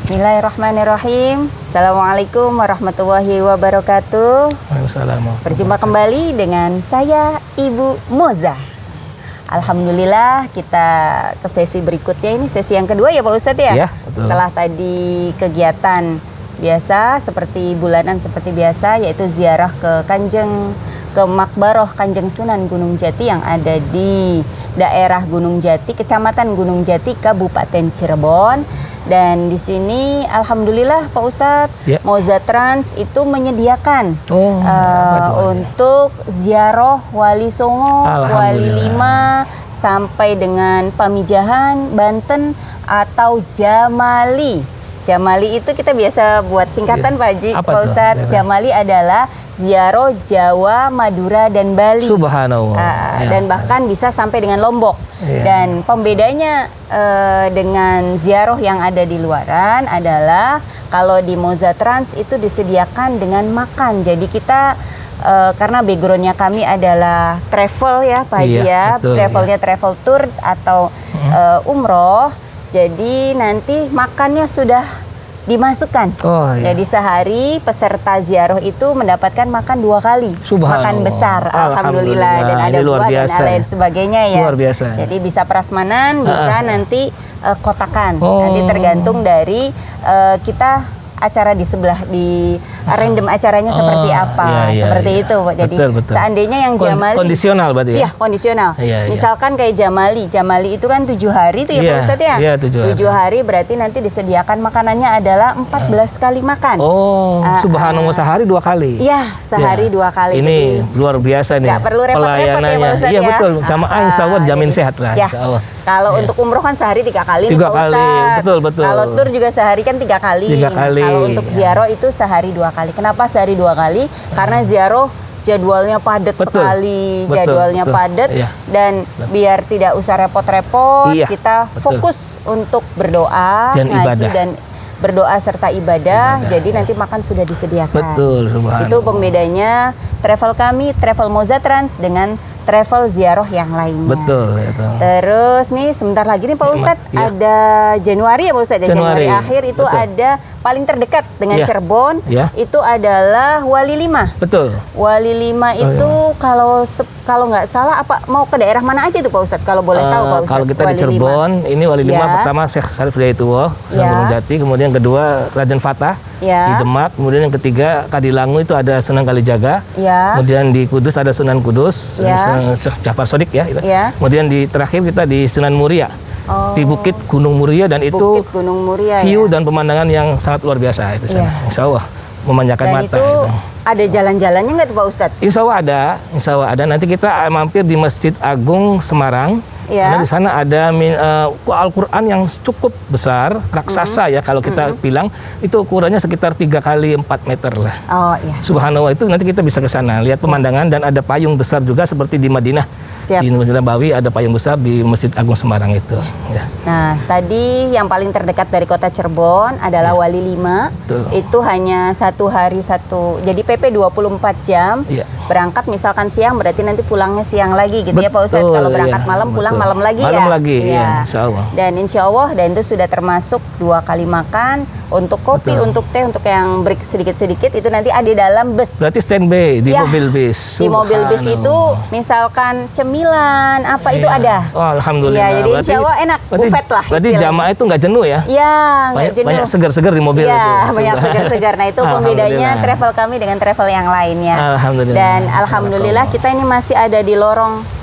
Bismillahirrahmanirrahim. Assalamualaikum warahmatullahi wabarakatuh. Waalaikumsalam. Berjumpa kembali dengan saya Ibu Moza. Alhamdulillah kita ke sesi berikutnya, ini sesi yang kedua ya Pak Ustadz ya? Iya, betul. Setelah tadi kegiatan biasa seperti bulanan seperti biasa, yaitu ziarah ke Makbaroh Kanjeng Sunan Gunung Jati yang ada di daerah Gunung Jati, Kecamatan Gunung Jati, Kabupaten Cirebon. Dan di sini alhamdulillah Pak Ustadz, ya. Moza Trans itu menyediakan untuk ziarah Wali Songo, Wali Lima sampai dengan Pamijahan, Banten atau Jamali. Jamali itu kita biasa buat singkatan Pak Haji, Pak Ustadz. Jamali adalah ziarah Jawa, Madura, dan Bali. Subhanallah. Dan bahkan bisa sampai dengan Lombok. Dan pembedanya dengan ziarah yang ada di luaran adalah kalau di Moza Trans itu disediakan dengan makan. Jadi kita karena backgroundnya kami adalah travel ya Pak Haji ya, travelnya travel tour atau umroh. Jadi nanti makannya sudah dimasukkan. Jadi sehari peserta ziarah itu mendapatkan makan 2 kali. Makan besar, alhamdulillah, dan ada buah dan lain sebagainya ya. Luar biasa. Jadi bisa prasmanan, bisa nanti kotakan. Nanti tergantung dari kita acara di sebelah, di random acaranya seperti apa, seperti itu. Jadi seandainya yang Jamali kondisional berarti ya? Iya, kondisional. Misalkan kayak Jamali itu kan 7 hari itu ya Pak Ustadz ya? 7 hari berarti nanti disediakan makanannya adalah 14 kali makan. Subhanallah, sehari 2 kali? Iya, sehari 2 kali. Ini jadi, luar biasa nih. Gak perlu repot-repot ya Pak Ustadz ya? Iya betul, jamaah insya Allah jamin sehat lah. Ya. Kalau untuk umroh kan sehari 3 kali nih Pak Ustadz. Betul. Kalau tur juga sehari kan 3 kali. Kalau untuk ziarah itu sehari 2 kali. Kenapa sehari 2 kali? Karena ziarah jadwalnya padat sekali, jadwalnya padat dan biar tidak usah repot-repot, kita fokus untuk berdoa, ngaji dan berdoa serta ibadah. Jadi nanti makan sudah disediakan. Betul, subhanallah. Itu pembedanya travel kami, travel Moza Trans dengan travel ziarah yang lainnya. Betul. Terus nih sebentar lagi nih Pak Ustadz ada Januari ya Pak Ustadz. Januari akhir itu ada paling terdekat dengan Cirebon itu adalah Wali Lima. Betul. Wali Lima itu kalau nggak salah apa mau ke daerah mana aja tuh Pak Ustadz kalau boleh tahu Pak Ustadz? Kalau kita di Cirebon ini Wali Lima pertama Syekh Syarif Hidayatullah Gunung Jati, kemudian kedua Raden Fatah di Demak, kemudian yang ketiga Kadilangu itu ada Sunan Kalijaga, kemudian di Kudus ada Sunan Kudus, Syekh Jafar Sodik ya, kemudian di terakhir kita di Sunan Muria. Di Bukit Gunung Muria, dan itu view dan pemandangan yang sangat luar biasa itu insya Allah memanjakan mata. Itu ada jalan-jalannya nggak tuh Pak Ustadz? Insya Allah ada. Nanti kita mampir di Masjid Agung Semarang. Karena di sana ada Al-Quran yang cukup besar, raksasa ya kalau kita bilang, itu ukurannya sekitar 3 kali 4 meter lah. Subhanallah, itu nanti kita bisa ke sana lihat pemandangan, dan ada payung besar juga seperti di Madinah. Di Masjid Nabawi ada payung besar di Masjid Agung Semarang itu. Nah, tadi yang paling terdekat dari kota Cirebon adalah Wali Lima. Itu hanya 1 hari 1. Jadi PP 24 jam. Berangkat misalkan siang berarti nanti pulangnya siang lagi gitu ya Pak Ustadz. Kalau berangkat malam pulang malam lagi insya Allah. Dan insya Allah, dan itu sudah termasuk 2 kali makan. Untuk kopi, untuk teh, untuk yang break sedikit-sedikit itu nanti ada di dalam bus. Berarti standby di mobil bis. Di mobil bis itu misalkan cemilan apa itu ada. Alhamdulillah. Jadi insya Allah enak, buffet lah. Berarti jamaah itu nggak jenuh ya? Nggak jenuh. Banyak segar-segar di mobil. Banyak segar-segar. Nah itu pembedanya travel kami dengan travel yang lainnya. Alhamdulillah. Dan alhamdulillah kita ini masih ada di lorong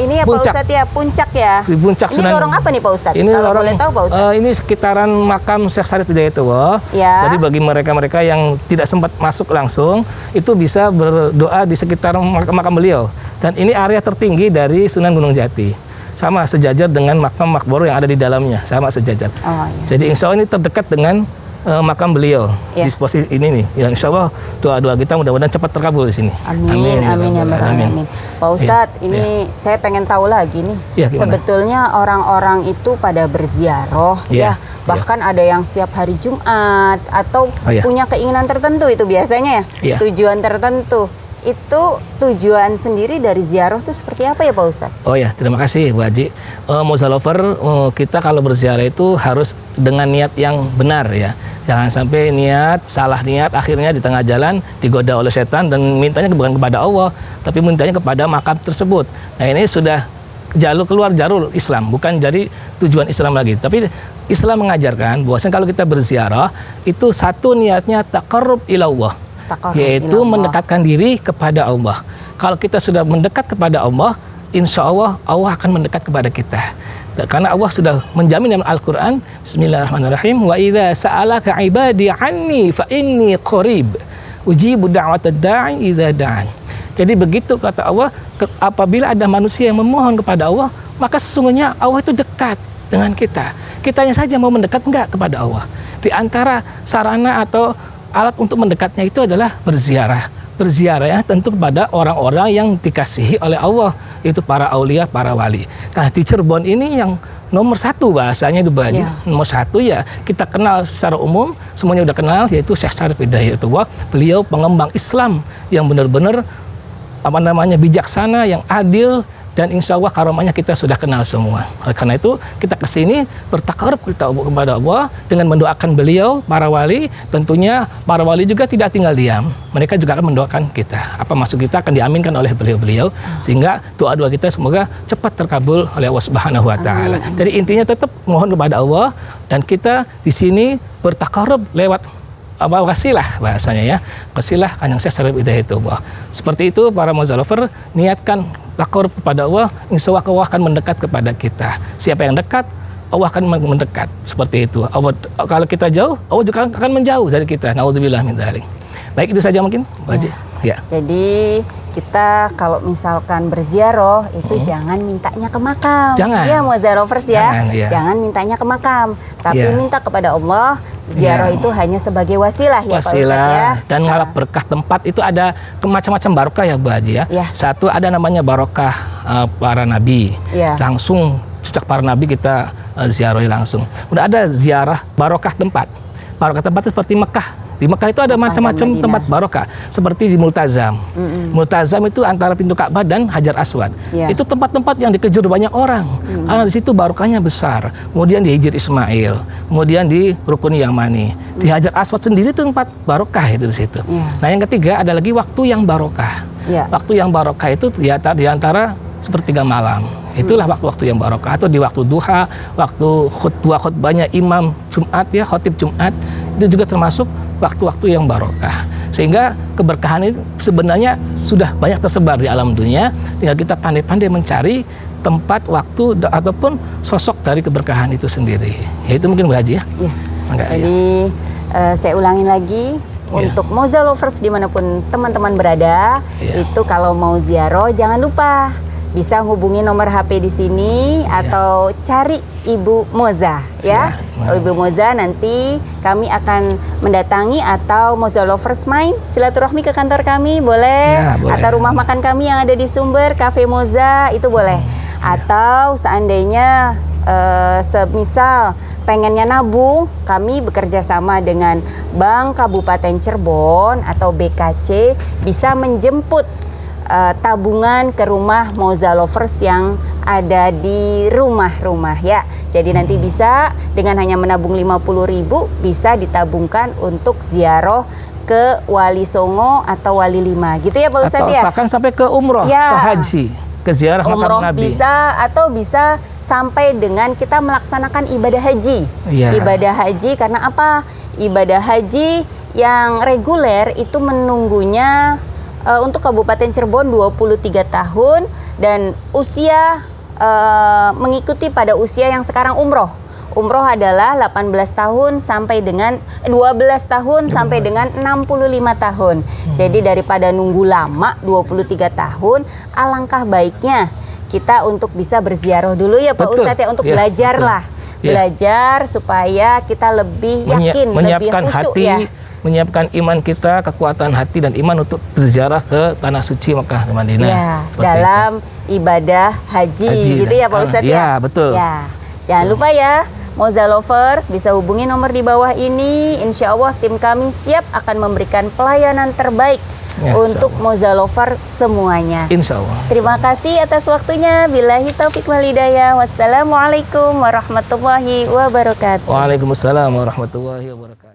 ini ya Puncak. Pak Ustadz ya, Puncak ya. Di Puncak ini lorong apa nih Pak Ustadz? Ini kalau boleh tahu Pak Ustadz? Ini sekitaran makam Syekh Syarif Hidayatullah. Jadi bagi mereka-mereka yang tidak sempat masuk langsung, itu bisa berdoa di sekitar makam beliau. Dan ini area tertinggi dari Sunan Gunung Jati. Sama sejajar dengan makam Makbaro yang ada di dalamnya, sama sejajar. Jadi insya Allah ini terdekat dengan makam beliau di posisi ini nih. Ya, insya Allah doa-doa kita mudah-mudahan cepat terkabul di sini. Amin. Pak Ustadz, ini saya pengen tahu lagi nih. Sebetulnya orang-orang itu pada berziarah bahkan ada yang setiap hari Jumat atau punya keinginan tertentu itu biasanya tujuan tertentu. itu tujuan sendiri dari ziarah itu seperti apa ya Pak Ustadz? Oh ya, terima kasih Bu Haji. Moza Lover, kita kalau berziarah itu harus dengan niat yang benar ya. Jangan sampai salah niat, akhirnya di tengah jalan digoda oleh setan dan mintanya bukan kepada Allah, tapi mintanya kepada makam tersebut. Nah ini sudah keluar jalur Islam, bukan jadi tujuan Islam lagi. Tapi Islam mengajarkan bahwasanya kalau kita berziarah itu satu niatnya taqarrub ilallah, yaitu mendekatkan diri kepada Allah. Kalau kita sudah mendekat kepada Allah, insya Allah Allah akan mendekat kepada kita. Karena Allah sudah menjamin dalam Al-Quran, Bismillahirrahmanirrahim, wa idza sa'alaka ibadi anni fa inni qarib ujibu da'watad da'i idza da'an. Jadi begitu kata Allah, apabila ada manusia yang memohon kepada Allah, maka sesungguhnya Allah itu dekat dengan kita. Kitanya saja mau mendekat enggak kepada Allah. Di antara sarana atau alat untuk mendekatnya itu adalah berziarah. Berziarah ya tentu kepada orang-orang yang dikasihi oleh Allah, itu para aulia, para wali. Nah di Cirebon ini yang nomor satu bahasanya itu Haji. Nomor satu ya kita kenal secara umum, semuanya udah kenal, yaitu Syekh Syarif Hidayatullah. Beliau pengembang Islam yang benar-benar bijaksana, yang adil, dan insya Allah karomahnya kita sudah kenal semua. Oleh karena itu kita kesini bertakarub kepada Allah dengan mendoakan beliau, para wali. Tentunya para wali juga tidak tinggal diam, mereka juga akan mendoakan kita. Apa maksud kita akan diaminkan oleh beliau-beliau, sehingga doa-doa kita semoga cepat terkabul oleh Allah Subhanahu Wa Taala. Jadi intinya tetap mohon kepada Allah, dan kita di sini bertakarub lewat wasilah bahasanya ya, wasilah Kanjeng Syekh Syarif Hidayatullah. Seperti itu para Moza Lover, niatkan takarub kepada Allah, insya Allah Allah akan mendekat kepada kita. Siapa yang dekat, Allah akan mendekat. Seperti itu. Allah, kalau kita jauh, Allah juga akan menjauh dari kita. Naudzubillah min dzalik. Baik, itu saja mungkin, Pak Haji. Ya. Jadi kita kalau misalkan berziarah itu jangan mintanya ke makam. Jangan. Ya Moza Lovers ya. Jangan mintanya ke makam, tapi minta kepada Allah. Ziarah itu hanya sebagai wasilah ya Pak Ustadz ya. Dan ngalap berkah tempat itu ada macam-macam barokah ya Bu Haji ya. Satu ada namanya barokah para nabi. Langsung sejak para nabi kita ziarahi langsung. Udah ada ziarah barokah tempat. Barokah tempat itu seperti Mekah. Di Mekah itu ada macam-macam tempat barokah, seperti di Multazam. Multazam itu antara pintu Ka'bah dan Hajar Aswad. Itu tempat-tempat yang dikejur banyak orang, karena di situ barokahnya besar. Kemudian di Hijr Ismail, kemudian di Rukun Yamani, di Hajar Aswad sendiri itu tempat barokah itu di situ. Nah yang ketiga ada lagi waktu yang barokah. Waktu yang barokah itu di antara sepertiga malam. Itulah waktu-waktu yang barokah, atau di waktu duha, waktu khutbahnya imam Jumat ya, khotib Jumat, itu juga termasuk waktu-waktu yang barokah. Sehingga keberkahan itu sebenarnya sudah banyak tersebar di alam dunia, tinggal kita pandai-pandai mencari tempat, waktu, ataupun sosok dari keberkahan itu sendiri. Ya itu mungkin Bu Haji ya. Jadi saya ulangi lagi, untuk Moza Lovers dimanapun teman-teman berada, itu kalau mau ziarah jangan lupa bisa hubungi nomor HP di sini atau cari Ibu Moza ya. Ibu Moza nanti kami akan mendatangi, atau Moza Lovers main silaturahmi ke kantor kami boleh, atau rumah makan kami yang ada di Sumber Cafe Moza itu boleh. Atau seandainya semisal pengennya nabung, kami bekerja sama dengan Bank Kabupaten Cirebon atau BKC bisa menjemput tabungan ke rumah Moza Lovers yang ada di rumah-rumah ya. Jadi nanti bisa dengan hanya menabung 50.000 bisa ditabungkan untuk ziarah ke Wali Songo atau Wali Lima gitu ya Pak Ustadz ya. Bahkan sampai ke umroh, ke haji, ke ziarah makam Nabi. Bisa, atau bisa sampai dengan kita melaksanakan ibadah haji. Ibadah haji karena apa? Ibadah haji yang reguler itu menunggunya untuk Kabupaten Cirebon 23 tahun dan usia mengikuti pada usia yang sekarang umroh. Umroh adalah 18 tahun sampai dengan 12 tahun sampai dengan 65 tahun. Jadi daripada nunggu lama 23 tahun, alangkah baiknya kita untuk bisa berziarah dulu ya Pak Ustadz ya, untuk belajar lah. Belajar supaya kita lebih yakin, lebih khusyuk ya. Menyiapkan iman kita, kekuatan hati dan iman untuk berziarah ke tanah suci Mekah dan Madinah. Dalam ibadah haji gitu ya Pak Ustadz ya. Betul. Jangan lupa ya, Moza Lovers bisa hubungi nomor di bawah ini. Insya Allah tim kami siap akan memberikan pelayanan terbaik untuk Moza Lovers semuanya. Insya Allah. Terima kasih atas waktunya. Billahi taufiq wal hidayah. Wassalamualaikum warahmatullahi wabarakatuh. Waalaikumsalam warahmatullahi wabarakatuh.